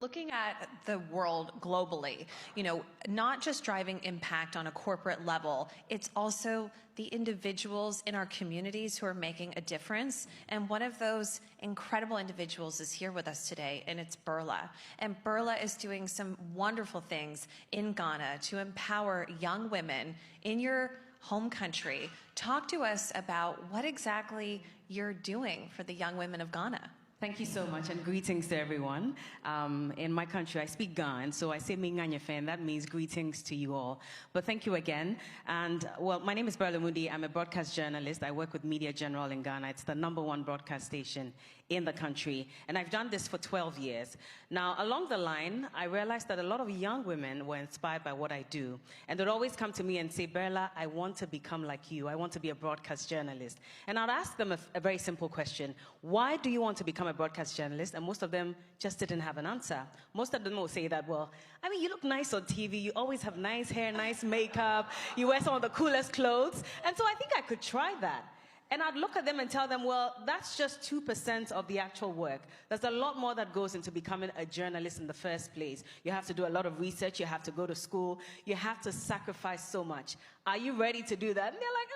Looking at the world globally, not just driving impact on a corporate level, it's also the individuals in our communities who are making a difference. And one of those incredible individuals is here with us today, and it's Berla. And Berla is doing some wonderful things in Ghana to empower young women in your home country. Talk to us about what exactly you're doing for the young women of Ghana. Thank you so much, and greetings to everyone. In my country, I speak Ghan, so I say Minganyefe, and that means greetings to you all. But thank you again. And, well, my name is Berla Mundi. I'm a broadcast journalist. I work with Media General in Ghana. It's the #1 broadcast station in the country. And I've done this for 12 years. Now, along the line, I realized that a lot of young women were inspired by what I do. And they'd always come to me and say, Berla, I want to become like you. I want to be a broadcast journalist. And I'd ask them a very simple question. Why do you want to become a broadcast journalist? And most of them just didn't have an answer. Most of them will say that, well, I mean, you look nice on TV. You always have nice hair, nice makeup. You wear some of the coolest clothes. And so I think I could try that. And I'd look at them and tell them, well, that's just 2% of the actual work. There's a lot more that goes into becoming a journalist in the first place. You have to do a lot of research. You have to go to school. You have to sacrifice so much. Are you ready to do that? And they're like,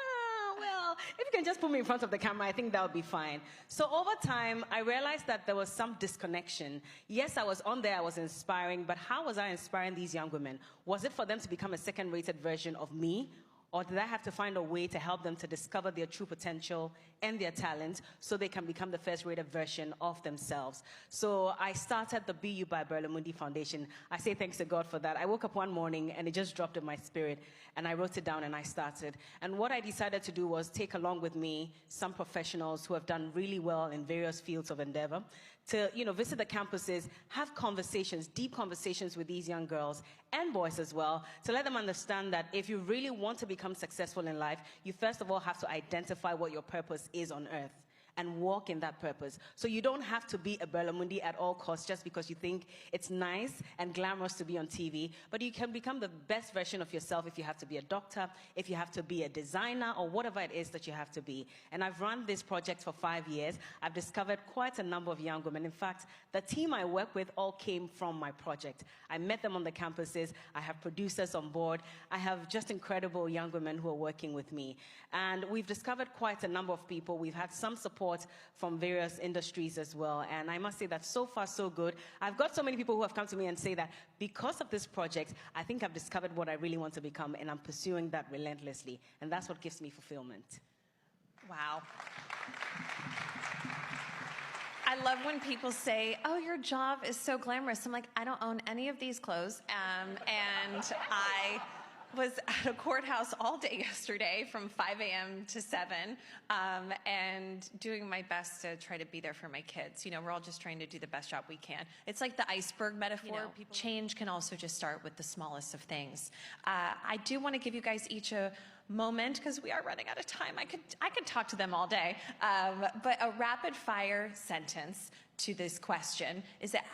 well, if you can just put me in front of the camera, I think that would be fine. So over time, I realized that there was some disconnection. Yes, I was on there, I was inspiring, but how was I inspiring these young women? Was it for them to become a second-rated version of me? Or did I have to find a way to help them to discover their true potential and their talent so they can become the first-rated version of themselves? So I started the Be You by Berla Mundi Foundation. I say thanks to God for that. I woke up one morning and it just dropped in my spirit, and I wrote it down and I started. And what I decided to do was take along with me some professionals who have done really well in various fields of endeavor to visit the campuses, have conversations, deep conversations with these young girls and boys as well, to let them understand that if you really want to become successful in life, you first of all have to identify what your purpose is on earth and walk in that purpose. So you don't have to be a Berla Mundi at all costs just because you think it's nice and glamorous to be on TV, but you can become the best version of yourself if you have to be a doctor, if you have to be a designer, or whatever it is that you have to be. And I've run this project for 5 years. I've discovered quite a number of young women. In fact, the team I work with all came from my project. I met them on the campuses. I have producers on board. I have just incredible young women who are working with me. And we've discovered quite a number of people. We've had some support from various industries as well. And I must say that so far, so good. I've got so many people who have come to me and say that because of this project, I think I've discovered what I really want to become, and I'm pursuing that relentlessly. And that's what gives me fulfillment. Wow. I love when people say, oh, your job is so glamorous. I'm like, I don't own any of these clothes. And I was at a courthouse all day yesterday from 5 a.m. to 7 and doing my best to try to be there for my kids. We're all just trying to do the best job we can. It's like the iceberg metaphor. Change can also just start with the smallest of things. I do want to give you guys each a moment because we are running out of time. I could talk to them all day. But a rapid fire sentence to this question is that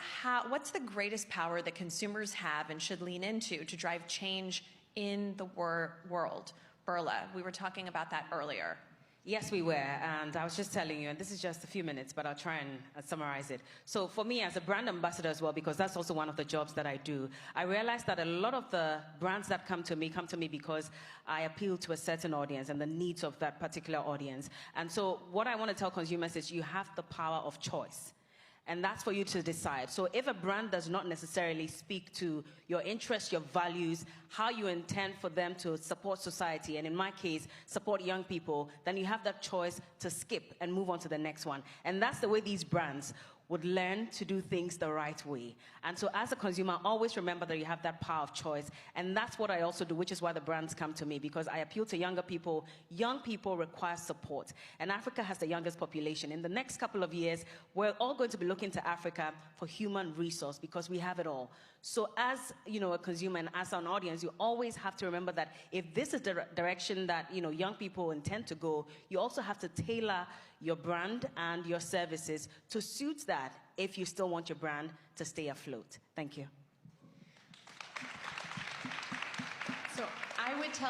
what's the greatest power that consumers have and should lean into to drive change in the world? Berla, we were talking about that earlier. Yes, we were, and I was just telling you, and this is just a few minutes, but I'll try and summarize it. So for me, as a brand ambassador as well, because that's also one of the jobs that I do, I realized that a lot of the brands that come to me because I appeal to a certain audience and the needs of that particular audience. And so what I want to tell consumers is you have the power of choice. And that's for you to decide. So if a brand does not necessarily speak to your interests, your values, how you intend for them to support society, and in my case, support young people, then you have that choice to skip and move on to the next one. And that's the way these brands would learn to do things the right way. And so as a consumer, always remember that you have that power of choice. And that's what I also do, which is why the brands come to me, because I appeal to younger people. Young people require support. And Africa has the youngest population. In the next couple of years, we're all going to be looking to Africa for human resource because we have it all. So as a consumer and as an audience, you always have to remember that if this is the direction that young people intend to go, you also have to tailor your brand and your services to suit that if you still want your brand to stay afloat. Thank you. So I would tell